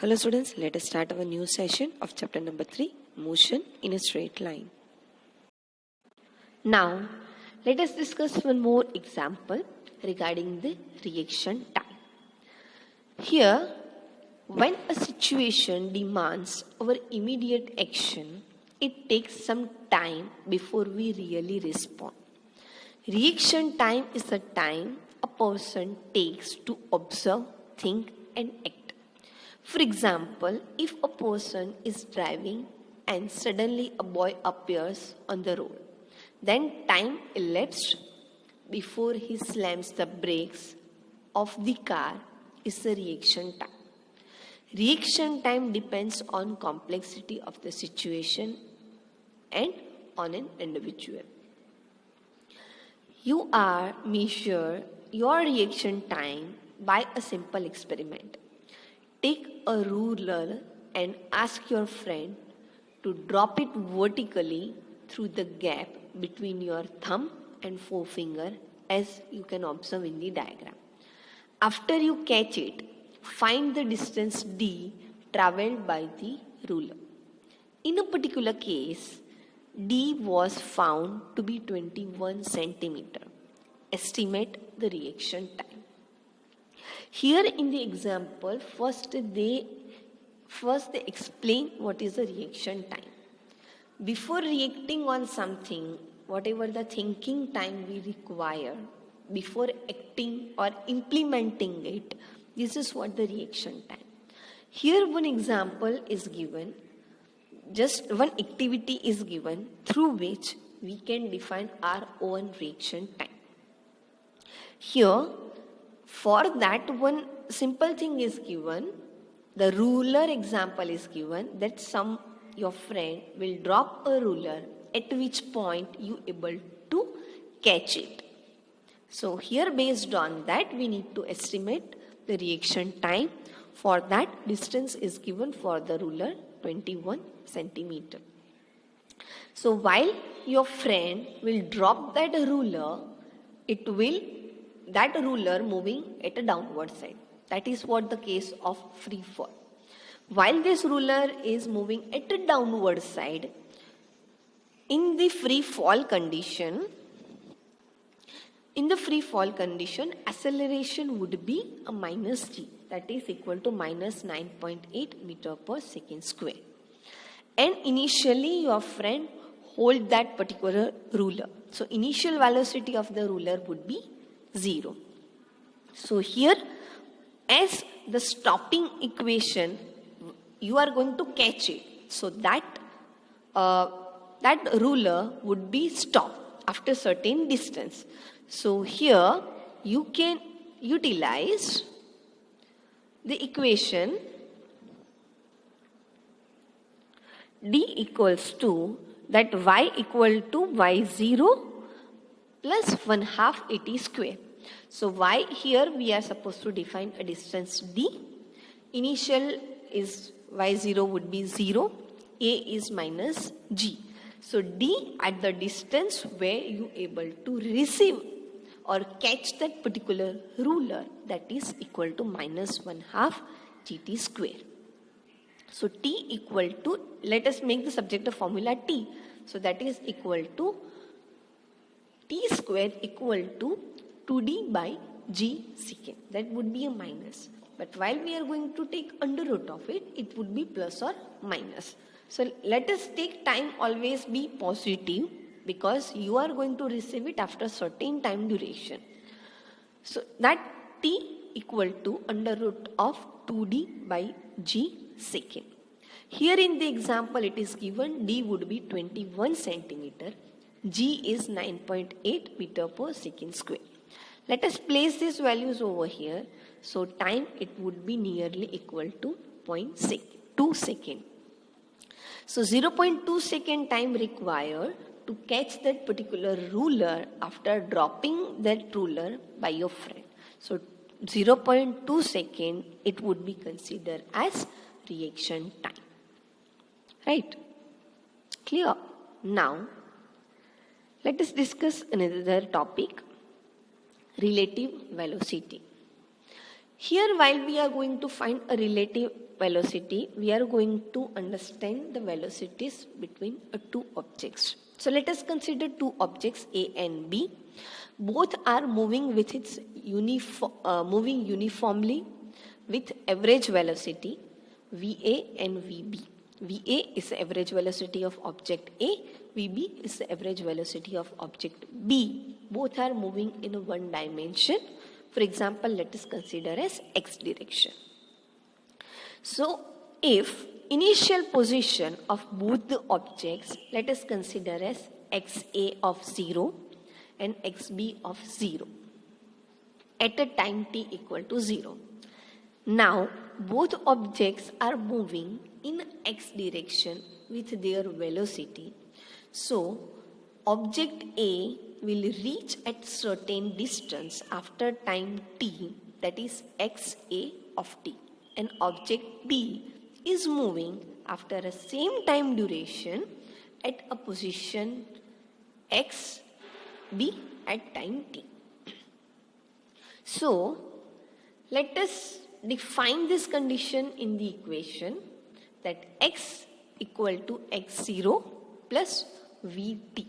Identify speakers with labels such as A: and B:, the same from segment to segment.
A: Hello students, let us start our new session of chapter number 3, motion in a straight line.
B: Now, let us discuss one more example regarding the reaction time. Here, when a situation demands our immediate action, it takes some time before we really respond. Reaction time is the time a person takes to observe, think, and act. For example, if a person is driving and suddenly a boy appears on the road, then time elapsed before he slams the brakes of the car is the reaction time. Reaction time depends on complexity of the situation and on an individual. You are measure your reaction time by a simple experiment. Take a ruler and ask your friend to drop it vertically through the gap between your thumb and forefinger, as you can observe in the diagram. After you catch it, find the distance d traveled by the ruler. In a particular case, d was found to be 21 centimeter. Estimate the reaction time. Here in the example, first they explain what is the reaction time. Before reacting on something, whatever the thinking time we require, before acting or implementing it, this is what the reaction time. Here one example is given, just one activity is given through which we can define our own reaction time. Here, for that one simple thing is given, the ruler example is given that your friend will drop a ruler at which point you able to catch it. So here based on that we need to estimate the reaction time. For that distance is given for the ruler 21 centimeter. So while your friend will drop that ruler, that ruler moving at a downward side. That is what the case of free fall. While this ruler is moving at a downward side, in the free fall condition, acceleration would be a minus g, that is equal to minus 9.8 meter per second square. And initially your friend hold that particular ruler. So initial velocity of the ruler would be 0. So here, as the stopping equation, you are going to catch it. So that ruler would be stopped after certain distance. So here you can utilize the equation d equals to that y equal to y0 plus 1/2 at square. So y here we are supposed to define a distance d. Initial is y0 would be 0, a is minus g. So d at the distance where you able to receive or catch that particular ruler, that is equal to minus 1/2 gt square. So t equal to, let us make the subject of formula t. So that is equal to t square equal to 2d by g secant. That would be a minus. But while we are going to take under root of it, it would be plus or minus. So let us take time always be positive, because you are going to receive it after certain time duration. So that t equal to under root of 2d by g secant. Here in the example it is given d would be 21 centimeter, g is 9.8 meter per second square. Let us place these values over here. So time it would be nearly equal to 0.2 second. So 0.2 second time required to catch that particular ruler after dropping that ruler by your friend. So 0.2 second it would be considered as reaction time. Right? Clear? Now, let us discuss another topic, relative velocity. Here, while we are going to find a relative velocity, we are going to understand the velocities between two objects. So let us consider two objects A and B. Both are moving with its moving uniformly with average velocity VA and VB. VA is the average velocity of object A, VB is the average velocity of object B. Both are moving in one dimension. For example, let us consider as x direction. So, if initial position of both the objects, let us consider as xa of 0 and xb of 0 at a time t equal to 0. Now, both objects are moving in x direction with their velocity. So, object A will reach at certain distance after time t, that is xa of t, and object B is moving after a same time duration at a position x b at time t. So, let us define this condition in the equation that x equal to x0 plus vt.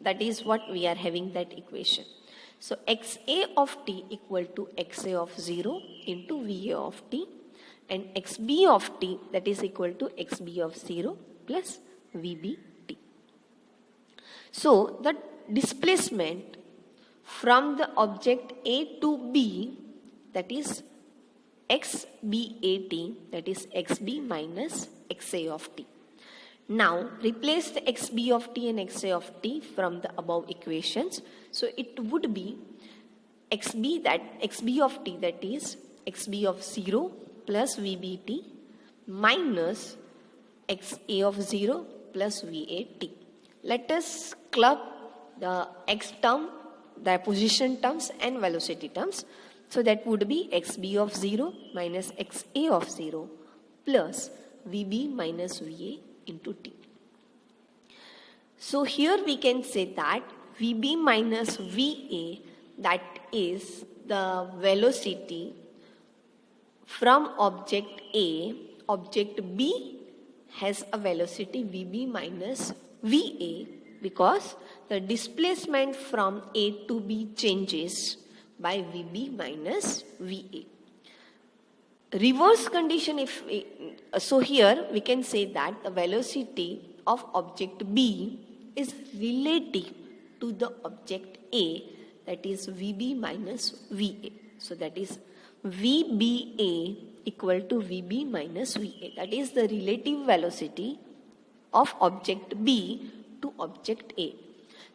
B: That is what we are having that equation. So, xa of t equal to xa of 0 into va of t, and xb of t, that is equal to xb of 0 plus vbt. So, the displacement from the object A to B, that is xbat, that is xb minus xa of t. Now, replace the xb of t and xa of t from the above equations. So, it would be xb of t, that is xb of 0 plus vbt minus xa of 0 plus vat. Let us club the x term, the position terms and velocity terms. So that would be xb of 0 minus xa of 0 plus vb minus va into t. So here we can say that vb minus va, that is the velocity from object A. Object B has a velocity vb minus va because the displacement from A to B changes by vb minus va. Reverse condition, so here we can say that the velocity of object B is relative to the object A, that is vb minus va. So that is vba equal to vb minus va. That is the relative velocity of object B to object A.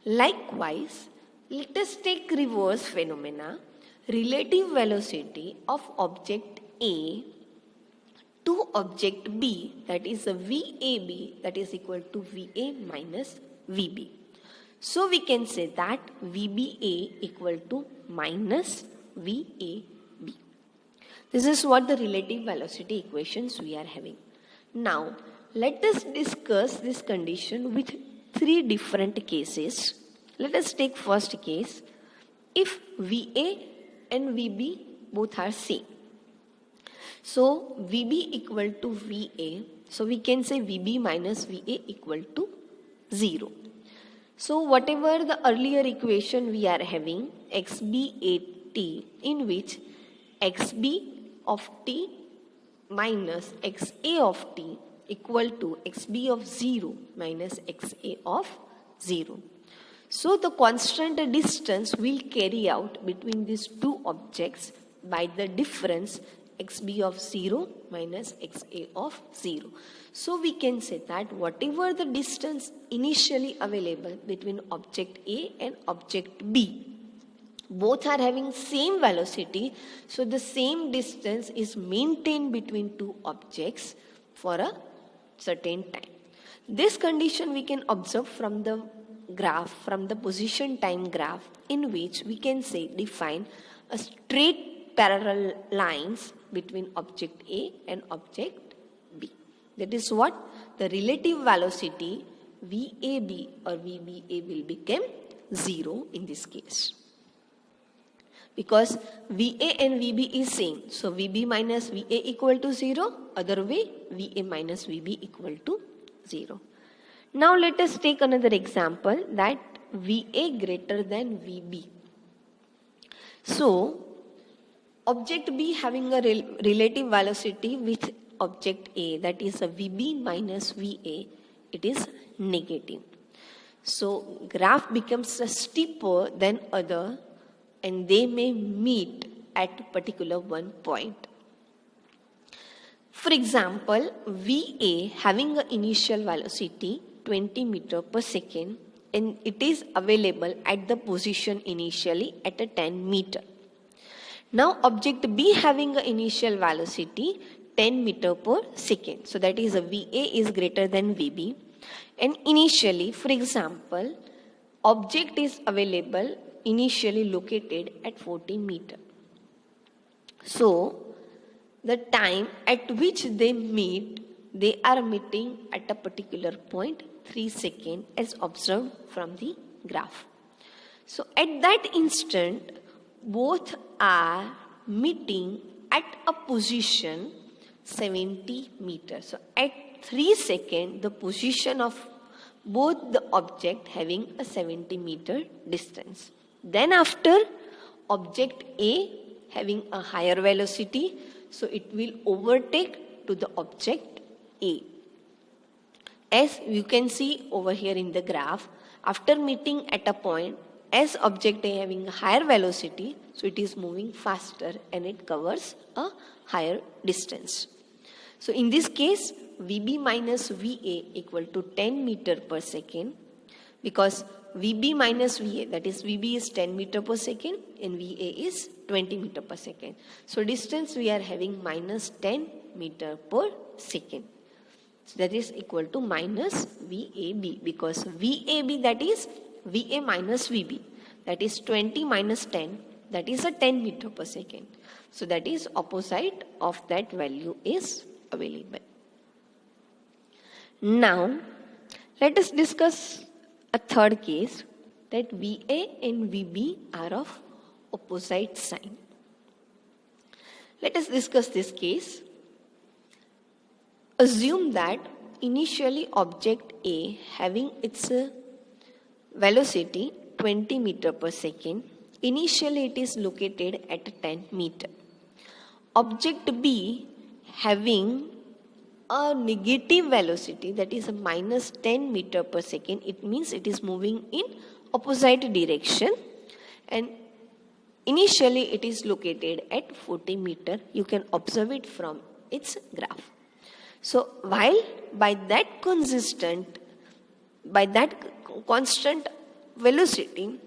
B: Likewise, let us take reverse phenomena. Relative velocity of object A to object B, that is a VAB, that is equal to VA minus VB. So we can say that VBA equal to minus VAB. This is what the relative velocity equations we are having. Now, let us discuss this condition with three different cases. Let us take first case. If VA and VB both are same. So, VB equal to VA. So, we can say VB minus VA equal to 0. So, whatever the earlier equation we are having, XB in which XB of t minus XA of t equal to XB of 0 minus XA of 0. So, the constant distance will carry out between these two objects by the difference xb of 0 minus xa of 0. So, we can say that whatever the distance initially available between object A and object B, both are having same velocity. So, the same distance is maintained between two objects for a certain time. This condition we can observe from the graph, from the position time graph, in which we can say define a straight parallel lines between object A and object B. That is what the relative velocity VAB or VBA will become 0 in this case. because VA and VB is same. So VB minus VA equal to 0. Other way, VA minus VB equal to 0. Now let us take another example, that VA greater than VB. So object B having a relative velocity with object A, that is a VB minus VA, it is negative. So graph becomes steeper than other, and they may meet at particular one point. For example, VA having an initial velocity 20 meter per second, and it is available at the position initially at a 10 meter. Now object B having an initial velocity 10 meter per second. So that is a VA is greater than VB. And initially, for example, object is available initially located at 40 meter. So the time at which they meet, they are meeting at a particular point 3 seconds as observed from the graph. So at that instant, both are meeting at a position 70 meters. So at 3 seconds, the position of both the object having a 70 meter distance. Then after, object A having a higher velocity, so it will overtake to the object A. As you can see over here in the graph, after meeting at a point, as object A having a higher velocity, so it is moving faster and it covers a higher distance. So in this case, VB minus VA equal to 10 meter per second, because VB minus VA, that is VB is 10 meter per second and VA is 20 meter per second. So distance we are having minus 10 meter per second. So that is equal to minus VAB, because VAB, that is VA minus VB, that is 20 minus 10, that is a 10 meter per second. So that is opposite of that value is available. Now let us discuss a third case, that VA and VB are of opposite sign. Let us discuss this case. Assume that initially object A having its velocity 20 meter per second, initially it is located at 10 meter. Object B having a negative velocity, that is a minus 10 meter per second, it means it is moving in opposite direction, and initially it is located at 40 meter. You can observe it from its graph. So while by that constant velocity,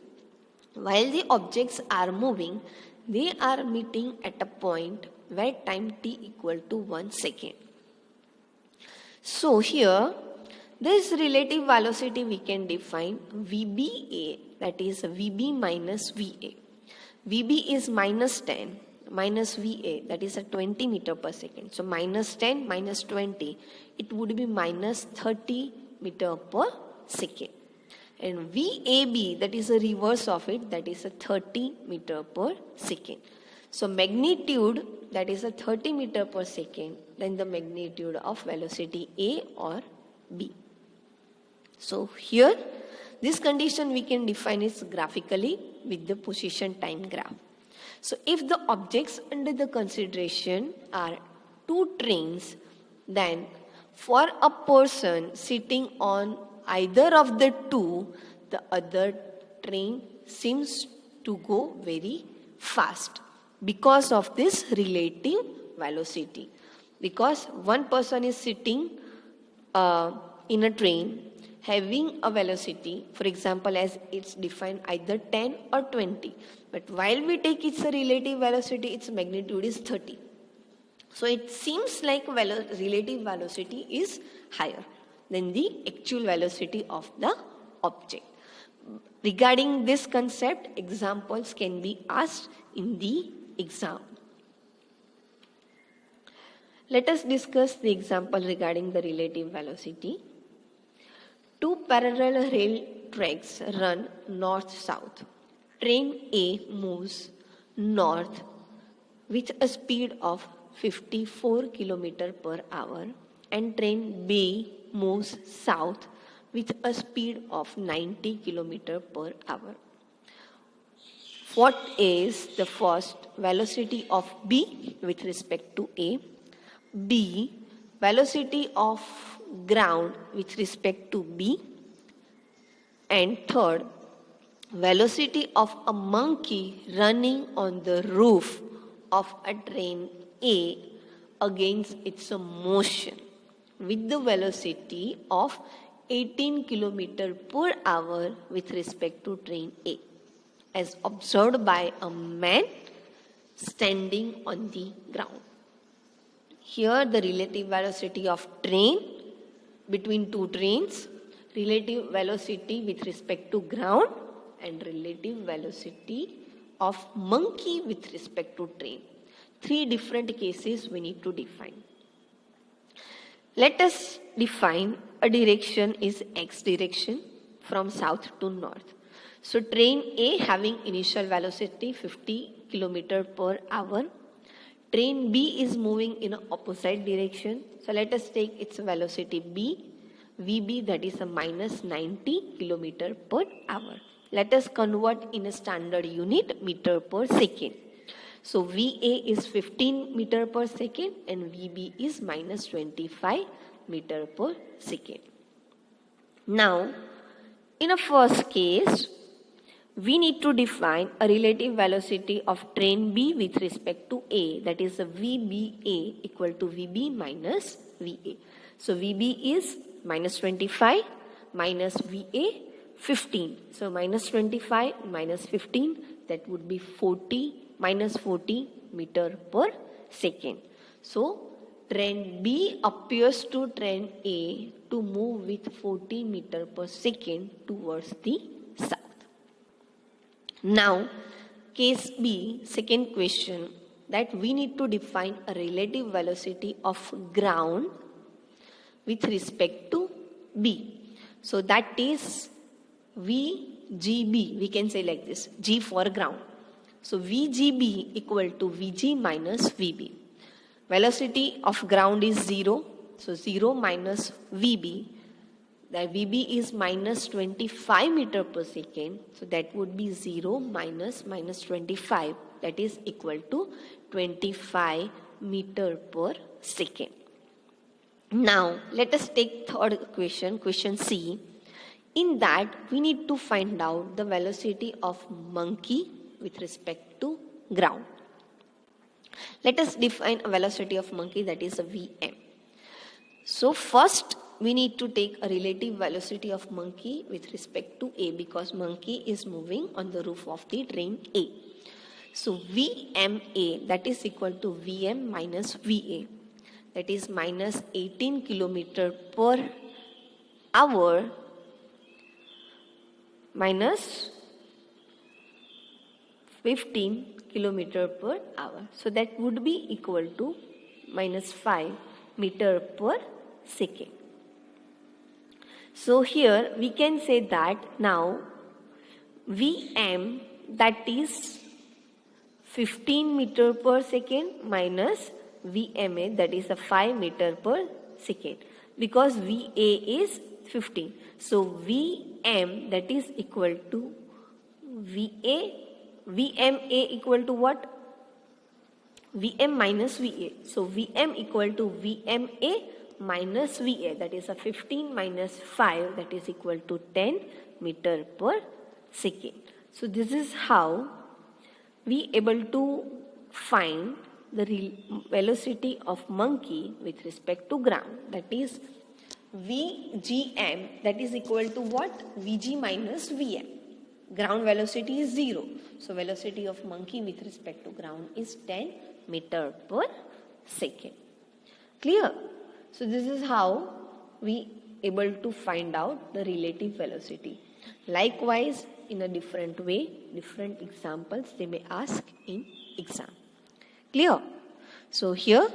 B: while the objects are moving, they are meeting at a point where time t equal to 1 second. So here, this relative velocity we can define VBA, that is VB minus VA. VB is minus 10 minus VA, that is a 20 meter per second. So minus 10 minus 20, it would be minus 30 meter per second. And VAB, that is a reverse of it, that is a 30 meter per second. So magnitude, that is a 30 meter per second, then the magnitude of velocity A or B. So here, this condition we can define it graphically with the position time graph. So if the objects under the consideration are two trains, then for a person sitting on either of the two, the other train seems to go very fast because of this relative velocity. Because one person is sitting in a train having a velocity, for example, as it's defined either 10 or 20. But while we take its relative velocity, its magnitude is 30. So it seems like relative velocity is higher than the actual velocity of the object. Regarding this concept, examples can be asked in the exam. Let us discuss the example regarding the relative velocity. Two parallel rail tracks run north-south. Train A moves north with a speed of 54 km per hour and train B moves south with a speed of 90 km per hour. What is the first velocity of B with respect to A? B, velocity of ground with respect to B. And third, velocity of a monkey running on the roof of a train A against its motion with the velocity of 18 km per hour with respect to train A, as observed by a man standing on the ground. Here the relative velocity of train between two trains, relative velocity with respect to ground, and relative velocity of monkey with respect to train. Three different cases we need to define. Let us define a direction is x direction from south to north. So train A having initial velocity 50 km per hour. Train B is moving in opposite direction. So let us take its velocity B, VB, that is a minus 90 km per hour. Let us convert in a standard unit, meter per second. So VA is 15 meter per second and VB is minus 25 meter per second. Now, in a first case, we need to define a relative velocity of train B with respect to A, that is a VBA equal to VB minus VA. So VB is minus 25 minus VA 15. So minus 25 minus 15, that would be 40 minus 40 meter per second. So train B appears to train A to move with 40 meter per second towards the south. Now, case B, second question, that we need to define a relative velocity of ground with respect to B. So that is VGB, we can say like this, G for ground. So VGB equal to VG minus VB. Velocity of ground is 0, so 0 minus VB. The VB is minus 25 meter per second, so that would be 0 minus 25, that is equal to 25 meter per second. Now, let us take third question, question C. In that, we need to find out the velocity of monkey with respect to ground. Let us define a velocity of monkey, that is a Vm. So first, we need to take a relative velocity of monkey with respect to A, because monkey is moving on the roof of the train A. So VMA, that is equal to Vm minus VA, that is minus 18 km per hour minus 15 km per hour. So that would be equal to minus 5 meter per second. So here we can say that now Vm, that is 15 meter per second minus Vma, that is a 5 meter per second, because Va is 15. So Vm, that is equal to Vma equal to what? Vm minus Va. So Vm equal to Vma minus Va, that is a 15 minus 5, that is equal to 10 meter per second. So this is how we able to find the velocity of monkey with respect to ground, that is Vgm, that is equal to what? Vg minus Vm. Ground velocity is 0. So velocity of monkey with respect to ground is 10 meter per second. Clear? So this is how we able to find out the relative velocity. Likewise, in a different way, different examples they may ask in exam. Clear? So here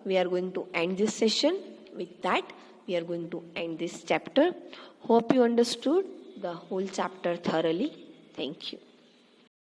B: we are going to end this session. With that, we are going to end this chapter. Hope you understood the whole chapter thoroughly. Thank you.